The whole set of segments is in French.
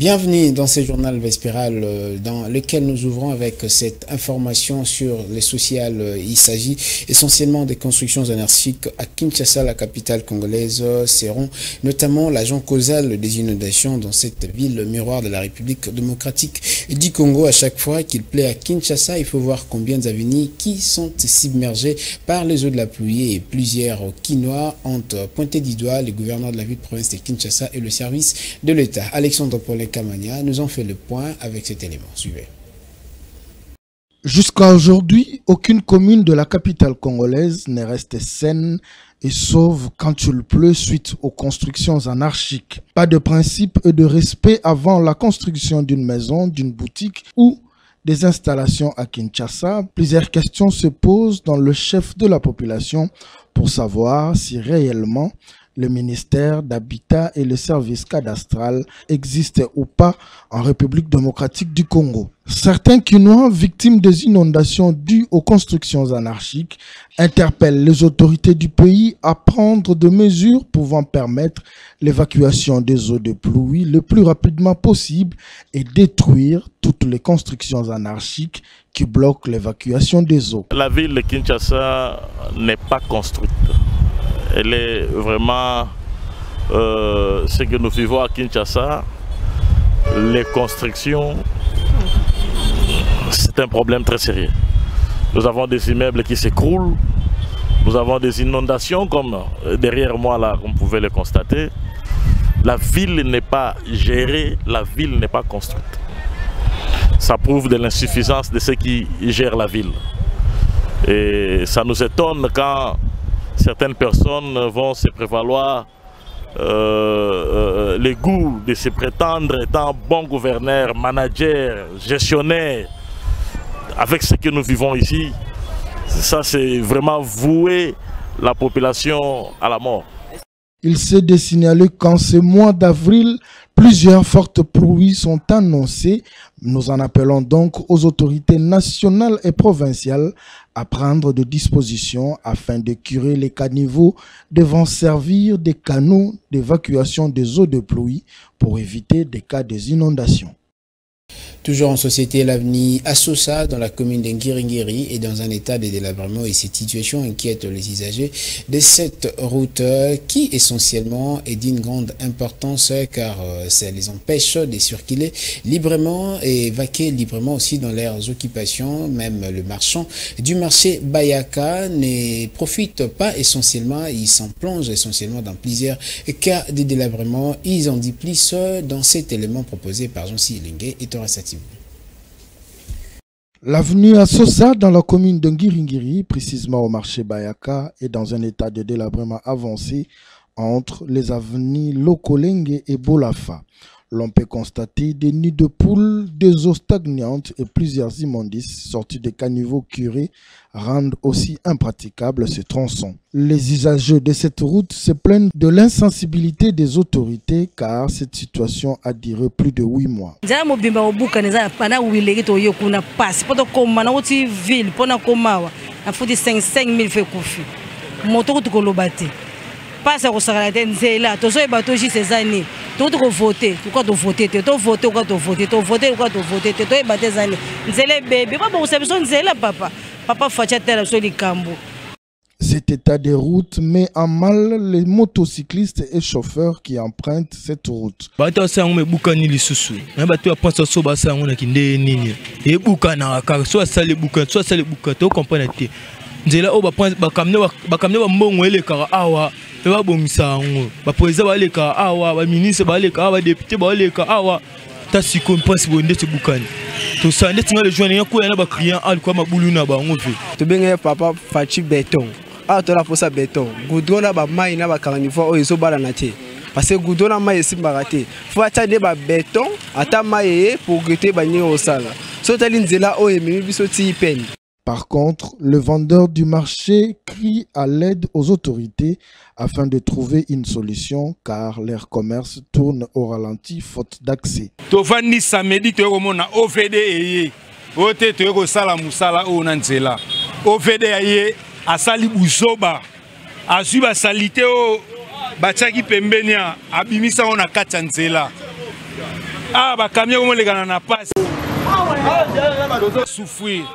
Bienvenue dans ce journal vespéral dans lequel nous ouvrons avec cette information sur les sociales. Il s'agit essentiellement des constructions anarchiques à Kinshasa, la capitale congolaise, seront notamment l'agent causal des inondations dans cette ville miroir de la République démocratique du Congo. À chaque fois qu'il plaît à Kinshasa, il faut voir combien d'avenues qui sont submergées par les eaux de la pluie et plusieurs Quinois ont pointé du doigt les gouverneurs de la ville de province de Kinshasa et le service de l'État. Alexandre Kamania nous ont fait le point avec cet élément. Suivez. Jusqu'à aujourd'hui, aucune commune de la capitale congolaise n'est restée saine et sauve quand il pleut suite aux constructions anarchiques. Pas de principe et de respect avant la construction d'une maison, d'une boutique ou des installations à Kinshasa. Plusieurs questions se posent dans le chef de la population pour savoir si réellement le ministère d'Habitat et le service cadastral existent ou pas en République démocratique du Congo. Certains Quinois, victimes des inondations dues aux constructions anarchiques, interpellent les autorités du pays à prendre des mesures pouvant permettre l'évacuation des eaux de pluie le plus rapidement possible et détruire toutes les constructions anarchiques qui bloquent l'évacuation des eaux. La ville de Kinshasa n'est pas construite. Elle est vraiment ce que nous vivons à Kinshasa. Les constructions, c'est un problème très sérieux. Nous avons des immeubles qui s'écroulent, nous avons des inondations comme derrière moi là, on pouvait le constater. La ville n'est pas gérée, la ville n'est pas construite. Ça prouve de l'insuffisance de ceux qui gèrent la ville. Et ça nous étonne quand certaines personnes vont se prévaloir les goûts de se prétendre étant bons gouverneurs, managers, gestionnaires. Avec ce que nous vivons ici, ça c'est vraiment vouer la population à la mort. Il s'est de signaler qu'en ce mois d'avril, plusieurs fortes pluies sont annoncées. Nous en appelons donc aux autorités nationales et provinciales à prendre des dispositions afin de curer les caniveaux devant servir des canaux d'évacuation des eaux de pluie pour éviter des cas d'inondation. Toujours en société, l'avenue Assosa dans la commune d'Ngiringiri est dans un état de délabrement et cette situation inquiète les usagers de cette route qui essentiellement est d'une grande importance car ça les empêche de circuler librement et vaquer librement aussi dans leurs occupations. Même le marchand du marché Bayaka ne profite pas essentiellement, il s'en plonge essentiellement dans plusieurs cas de délabrement. Ils en disent plus dans cet élément proposé par Jean-Cy Lingué et Torah Sativ. L'avenue Assosa dans la commune de Ngiringiri, précisément au marché Bayaka, est dans un état de délabrement avancé entre les avenues Lokolenge et Bolafa. L'on peut constater des nids de poules, des eaux stagnantes et plusieurs immondices sortis des caniveaux curés rendent aussi impraticable ce tronçon. Les usagers de cette route se plaignent de l'insensibilité des autorités car cette situation a duré plus de 8 mois. Passe au Sarate Nzela, tous les bateaux juste ces années. Tout le voter, tout quoi de voter, tout voter, quoi de voter, tout voter, quoi de voter, tout les bateaux années. Nzela bébé, papa vous savez son Nzela papa, papa facette sur les cambo. Cet état de route met en mal les motocyclistes et chauffeurs qui empruntent cette route. Bateau ça on me boukani li susu. Un bateau à penser sur basa on a qui ndé nini. Et boukana car soit ça les boukana, soit ça les boukana, tu comprends te. Nzela o ba kamne ba mbongo ele kara awa. Ba bomisa ngo ba président ba leka awa ba ministre ba leka awa député ba leka awa ta si comprendre bonde te bukani to ça ndeti ngale joindre ya ko yana ba client al kwa mabulu na ba ngo ve to benga papa fachi béton a to la fosa béton goudron na ba mai na ba carnivore o ezo bala na te parce que goudron na mai esi mbaraté faut attendre ba béton ata mai pour guetter ba ni au sala so tali nzela o emi biso ti peine. Par contre, le vendeur du marché crie à l'aide aux autorités afin de trouver une solution car leur commerce tourne au ralenti faute d'accès. Tovandi samedi to komona OVD eye. Ote to ko sala musala o na nzela. OVD eye asali buzoba. Azui ba salite o bachaki pembeni abimisa ona kati nzela. Ah, bah, camion, on les gagne na passe. Souffrir.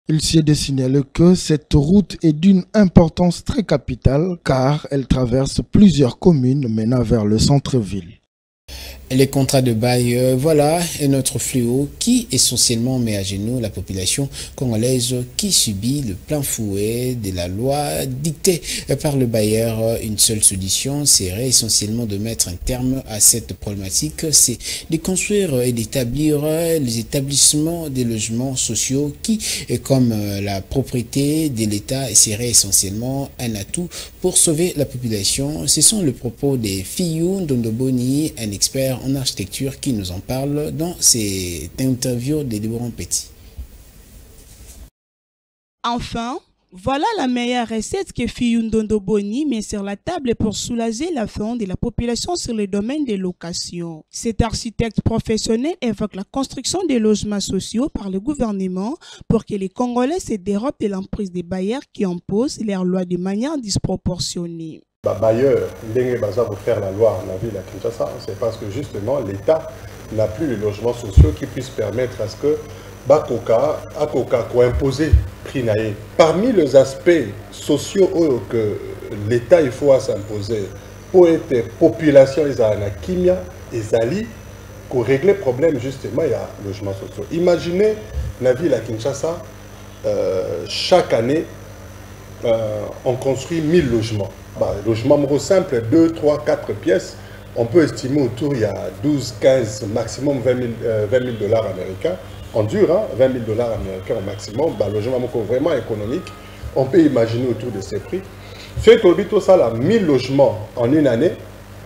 Il s'y est de signaler que cette route est d'une importance très capitale car elle traverse plusieurs communes menant vers le centre-ville. Les contrats de bail, voilà un autre fléau qui essentiellement met à genoux la population congolaise qui subit le plein fouet de la loi dictée par le bailleur. Une seule solution serait essentiellement de mettre un terme à cette problématique, c'est de construire et d'établir les établissements des logements sociaux qui, comme la propriété de l'État, serait essentiellement un atout pour sauver la population. Ce sont les propos de Fiyou Ndondoboni, un expert en architecture, qui nous en parle dans cette interview de Déborah Petit. Enfin, voilà la meilleure recette que Fiyou Ndondoboni met sur la table pour soulager la faim de la population sur le domaine des locations. Cet architecte professionnel évoque la construction des logements sociaux par le gouvernement pour que les Congolais se dérobent de l'emprise des bailleurs qui imposent leurs lois de manière disproportionnée. Bailleurs, pour faire la loi en la ville à Kinshasa, c'est parce que justement l'État n'a plus les logements sociaux qui puissent permettre à ce que Bakoka imposer prix naïe. Parmi les aspects sociaux que l'État il faut s'imposer pour être population na kimia et zali pour régler le problème justement il y a logements sociaux. Imaginez la ville à Kinshasa, chaque année on construit 1000 logements. Logement simple, 2, 3, 4 pièces, on peut estimer autour, il y a 12, 15, maximum 20 000 dollars américains. En dur, hein, 20 000 dollars américains au maximum, logement vraiment économique, on peut imaginer autour de ces prix. C'est que ça, là, 1000 logements en une année,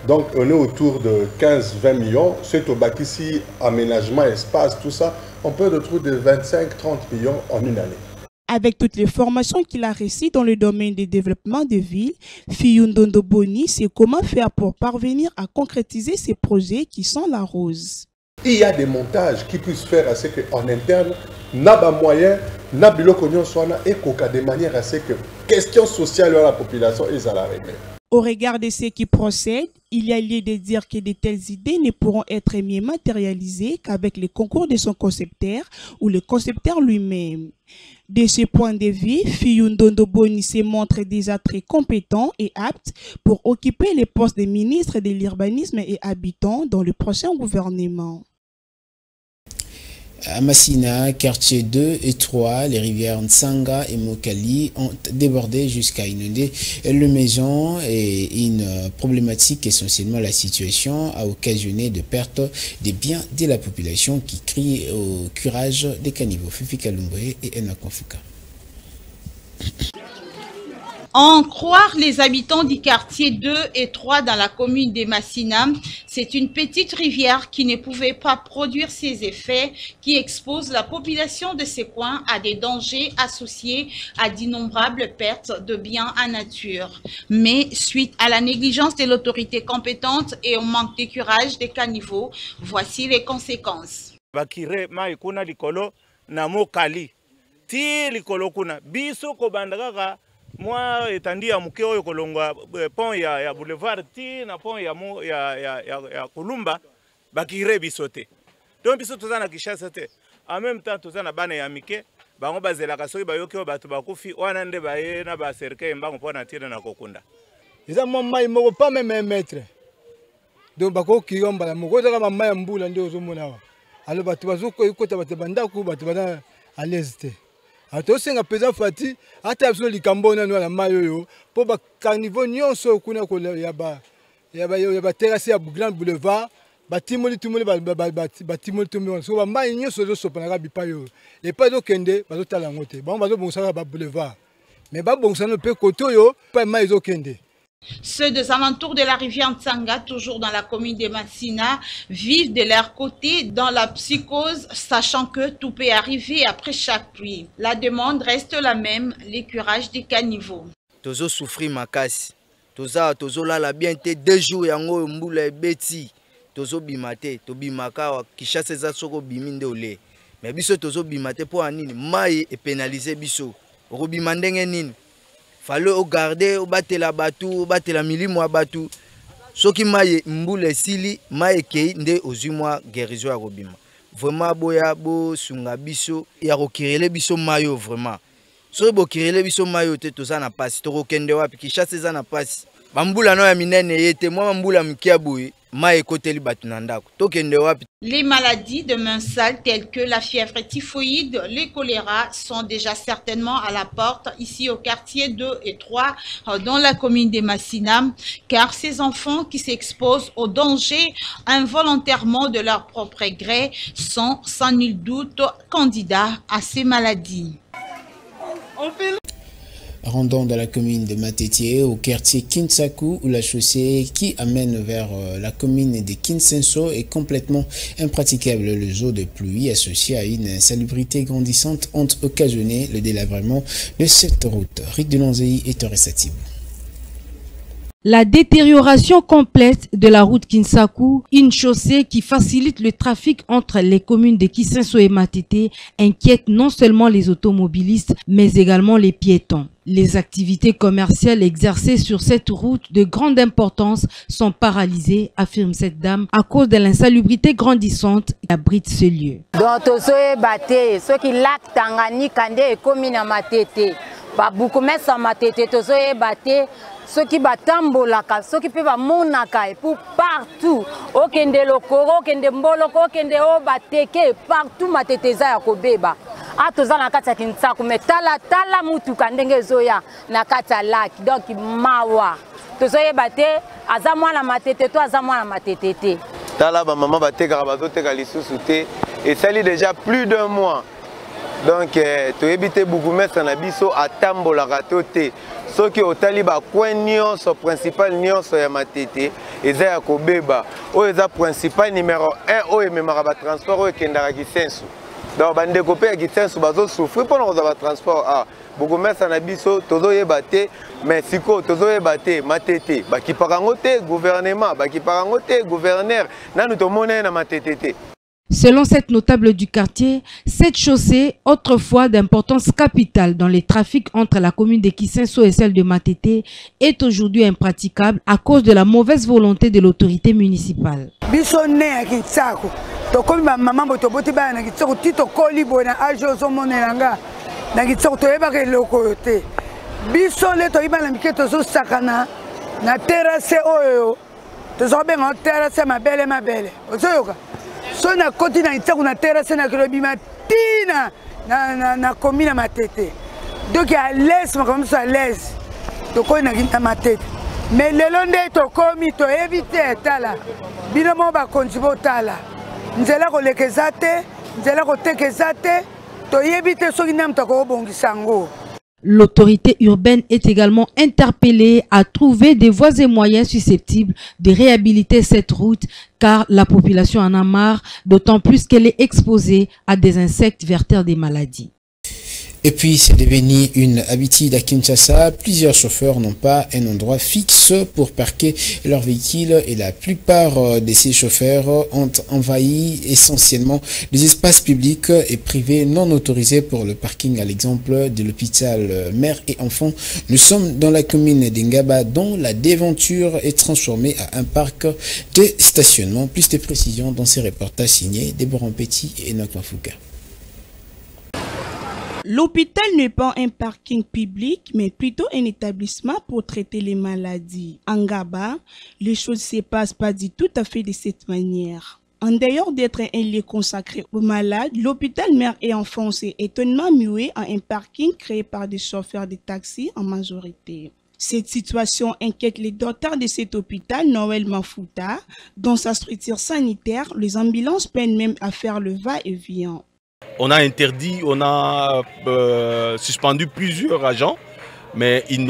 donc on est autour de 15-20 millions. C'est au ici, aménagement, espace, tout ça, on peut retrouver de 25-30 millions en une année. Avec toutes les formations qu'il a reçues dans le domaine du développement de villes, Fiyou Ndondoboni sait comment faire pour parvenir à concrétiser ces projets qui sont la rose. Il y a des montages qui puissent faire à ce qu'en interne, n'a pas moyen, n'a pas et de manière à ce que question sociale de la population est à la règle. Au regard de ceux qui procèdent, il y a lieu de dire que de telles idées ne pourront être mieux matérialisées qu'avec le concours de son concepteur ou le concepteur lui-même. De ce point de vue, Fiyou Ndondoboni se montre déjà très compétent et apte pour occuper les postes de ministre de l'urbanisme et habitant dans le prochain gouvernement. À Massina, quartier 2 et 3, les rivières Ntsanga et Mokali ont débordé jusqu'à inonder le maison et une problématique essentiellement la situation a occasionné de perte des biens de la population qui crie au curage des caniveaux. Fifi Kalumbe et Ena Konfuka. En croire les habitants du quartier 2 et 3 dans la commune de Massina, c'est une petite rivière qui ne pouvait pas produire ses effets, qui expose la population de ces coins à des dangers associés à d'innombrables pertes de biens en nature. Mais suite à la négligence de l'autorité compétente et au manque de curage des caniveaux, voici les conséquences. Bakire mai kuna likolo na Mokali ti likolo kuna biso ko bandaka moi etandia muke oyo kolongwa pont ya boulevard ti na pont ya Kulumba bakire bisote donc biso tozana Kishasa te en même temps tozana bana ya mike bango bazela kasoki bayoki o bato bakufi wana nde baye na ba cercle mbango pona tire na kokunda eza mai moko pas même un mètre donc bako kiyomba la moko zaka mai mbula ndio ozomona wa alo bato bazoko ikota bato bandaku bato bana à l'aise te atosenga peza fati ata absolu likambo na na mayoyo po ba carnivo nyonso kuna ko ya ba terrasse ya Grand Boulevard batimoli tumoli batimoli tumoli so ba mai nyonso zo sopana ka bipayo et pas do kende bazo tala ngote ba bazo bonsaka ba boulevard mais ba bonsana pe koto yo pas mai zo kende. Ceux des alentours de la rivière Ntsanga, toujours dans la commune de Massina, vivent de leur côté dans la psychose, sachant que tout peut arriver après chaque pluie. La demande reste la même, l'écurage des caniveaux. Tozo souffrir makasi. Tozo lala bien te 2 jours yango mbula ebeti. Tozo bimate, to bimaka Kishasa za soko biminde ole. Mais biso tozo bimate po anini mai e pénaliser biso. Robimandenge nini? Fallait au garder, au battre la batou, au battre la milimo à batou. soki maye mbula sili maye kei nde ozimwa guérison ya kobima. Vraiment boya bo sunga biso ya kokirele biso mayo vraiment. Soki bokirele biso mayo te toza na pasi tokokende wapi Kinshasa eza na pasi. Bambula no ya minene yete mwa mbula mkia boye maye koteli batu na ndako tokende wapi. Les maladies de main sale telles que la fièvre typhoïde, les choléra sont déjà certainement à la porte ici au quartier 2 et 3 dans la commune de Massinam, car ces enfants qui s'exposent au danger involontairement de leur propre gré sont sans nul doute candidats à ces maladies. Rendons dans la commune de Matete, au quartier Kinsaku, où la chaussée qui amène vers la commune de Kinsenso est complètement impraticable. Les eaux de pluie associées à une insalubrité grandissante ont occasionné le délabrement de cette route. Rick Delonzei et Torres Satibou. La détérioration complète de la route Kinsaku, une chaussée qui facilite le trafic entre les communes de Kisenso et Matete, inquiète non seulement les automobilistes, mais également les piétons. Les activités commerciales exercées sur cette route de grande importance sont paralysées, affirme cette dame, à cause de l'insalubrité grandissante qui abrite ce lieu. Donc, ceux qui lactent Tanganyika et communes à Matete, beaucoup mettent à Matete, ceux qui batambolaka, ceux qui peuvent monaka et pour partout, okende lokoro, okende mboloko, okende obateke, partout Mateteza ya kobeba. Atoza na kati ya Kinsaku, mais tala mutuka ndenge zoya na kati ya laki, donc mawa. Tozoye bate, azamwa na Matete, to azamwa na Matete te. Tala ba maman bateka bazoteka lisusu te, et ça lit déjà plus d'un mois. Donc to ebite Bougumestre na biso atambolaka te. Soki otali ba coin nyonso principal nyonso ya Matete eza ya kobeba oyo eza principal numéro 1 oyo ememaka ba transport oyo ekendaka Kisensu. Donc bandeko pe ya Kisensu bazo souffrir mpona kozwa ba transport Bougumestre na biso tozoyeba te, mais siko tozoyeba te Matete bakipaka ngo te gouvernement bakipaka ngo te gouverneur nanu tomona na Matete te. Selon cette notable du quartier, cette chaussée, autrefois d'importance capitale dans les trafics entre la commune de Kisenso et celle de Matete, est aujourd'hui impraticable à cause de la mauvaise volonté de l'autorité municipale. So na koti na itsaku na terrasse na kilobi matina na commune Matete. Donc à l'aise comme ça à l'aise. To ko na kinta Matete. Mais lelo nde to komi to éviter tala. Bino mo ba konzibo tala. Nzela ko lekezate, nzela ko tekezate, to éviter so kinam to ko bongisa ngo. L'autorité urbaine est également interpellée à trouver des voies et moyens susceptibles de réhabiliter cette route car la population en a marre, d'autant plus qu'elle est exposée à des insectes vecteurs des maladies. Et puis, c'est devenu une habitude à Kinshasa. Plusieurs chauffeurs n'ont pas un endroit fixe pour parquer leur véhicule et la plupart de ces chauffeurs ont envahi essentiellement des espaces publics et privés non autorisés pour le parking. À l'exemple de l'hôpital mère et enfants, nous sommes dans la commune d'Ingaba dont la déventure est transformée à un parc de stationnement. Plus de précisions dans ces reportages signés Déborah Petit et Enoch Mafouka. L'hôpital n'est pas un parking public, mais plutôt un établissement pour traiter les maladies. En Ngaba, les choses ne se passent pas du tout à fait de cette manière. En dehors d'être un lieu consacré aux malades, l'hôpital mère et enfants s'est étonnamment mué en un parking créé par des chauffeurs de taxi en majorité. Cette situation inquiète les docteurs de cet hôpital, Noël Mafouta. Dans sa structure sanitaire, les ambulances peinent même à faire le va-et-vient. On a interdit, on a suspendu plusieurs agents, mais ils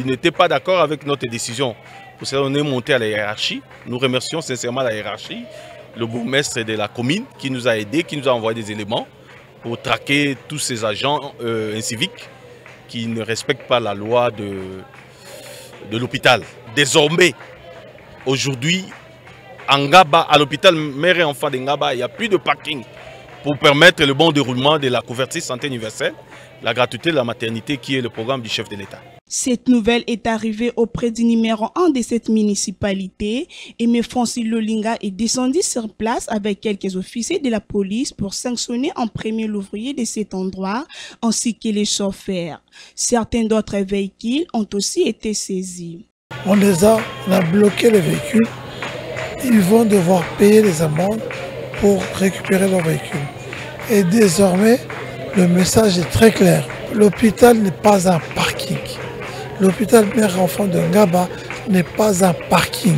n'étaient pas d'accord avec notre décision. Pour ça, on est monté à la hiérarchie. Nous remercions sincèrement la hiérarchie, le bourgmestre de la commune qui nous a aidés, qui nous a envoyé des éléments pour traquer tous ces agents inciviques qui ne respectent pas la loi de l'hôpital. Désormais, aujourd'hui, à Ngaba, à l'hôpital mère et enfants de Ngaba, il n'y a plus de parking pour permettre le bon déroulement de la couverture santé universelle, la gratuité de la maternité qui est le programme du chef de l'État. Cette nouvelle est arrivée auprès du numéro 1 de cette municipalité et M. Francis Lolinga est descendu sur place avec quelques officiers de la police pour sanctionner en premier l'ouvrier de cet endroit ainsi que les chauffeurs. Certains d'autres véhicules ont aussi été saisis. On a bloqué les véhicules. Ils vont devoir payer les amendes pour récupérer leur véhicule. Et désormais, le message est très clair. L'hôpital n'est pas un parking. L'hôpital mère-enfant de Ngaba n'est pas un parking.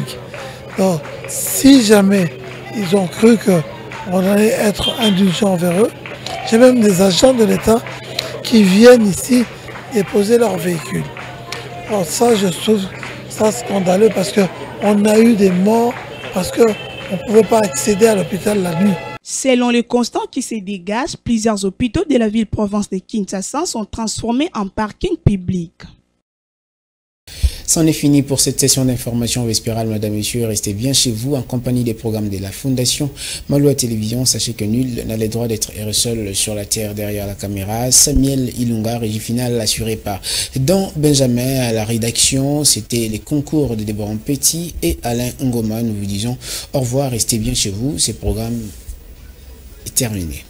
Donc, si jamais ils ont cru qu'on allait être indulgent envers eux, j'ai même des agents de l'État qui viennent ici déposer leur véhicule. Alors ça, je trouve ça scandaleux parce qu'on a eu des morts, parce qu'on ne pouvait pas accéder à l'hôpital la nuit. Selon les constats qui se dégagent, plusieurs hôpitaux de la ville-province de Kinshasa sont transformés en parking public. C'en est fini pour cette session d'information vespérale, madame, monsieur. Restez bien chez vous en compagnie des programmes de la Fondation Maloa Télévision. Sachez que nul n'a le droit d'être seul sur la terre derrière la caméra. Samuel Ilunga, régie finale assurée par Don Benjamin à la rédaction. C'était les concours de Déborah Petit et Alain Ngoma. Nous vous disons au revoir. Restez bien chez vous. Ce programme est terminé.